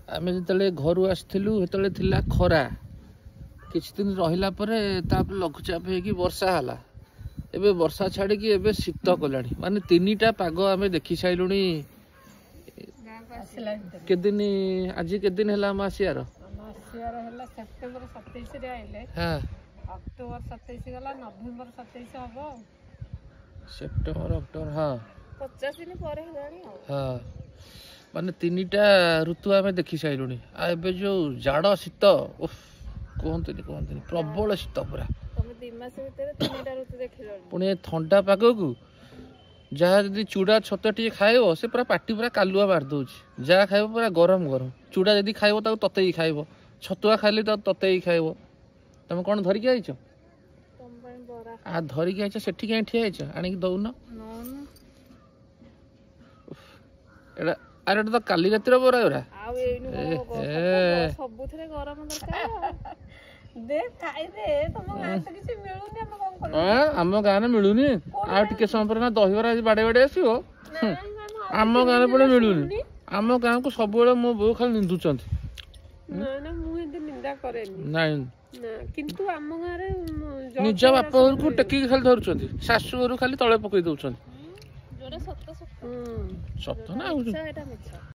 आमे जिते घर आसलु से खरा किछ दिन रहिला परे तापर लघुचाप हो वर्षा हला एबे वर्षा छाड़ी की एबे शीत कलानी माने तीनटा पाग आमे देखि साइलुनी केदिन आज केदिन हला मासियार हला सेप्टेम्बर 27 रे आइले हां अक्टोबर 27 गला नवेम्बर 27 हबो सेप्टेम्बर अक्टोबर हां 50 दिन परे हलानी हां माने तीनटा ऋतु आमे देखि साइलुनी आ एबे जो जाड़ शीत उफ कहते प्रबल शीत पूरा पुणी ठंडा पाग को जहाँ जदि चूड़ा छत टे खाइब से पूरा पाटी पूरा कालुआ मार दौर जहाँ खाइब पूरा गरम गरम चूड़ा जदि खाइब ताको ततेई खाइब छतुआ खाइले ततेई खाइब तुम कौन धरिकी आइछ आ धरिकी आइछ सेठी कहीं ठिया आइछ आनिक दउन एड़ा अरे तो काली रातिर बरा एरा सबुथरे गरम दरकार दे खाई दे तुम गां तो किसी मिलुनी हम कोन कर आम गाँव मिलूनी आ टिके समय पर ना दहीबरा बाड़े बाड़े आसो आम गाँव पड़े मिलूनी आम गाँव को सब मो बो खाली निंदुचंत ना ना मु एते निंदा करेनी नहीं ना किंतु आम गाँव रे निज बाप घर को टेकी खाली धरुचंती शाशु घर खाली तळे पकई दउचंती जोरे सत्य सत्य सत्य ना एटा मिछ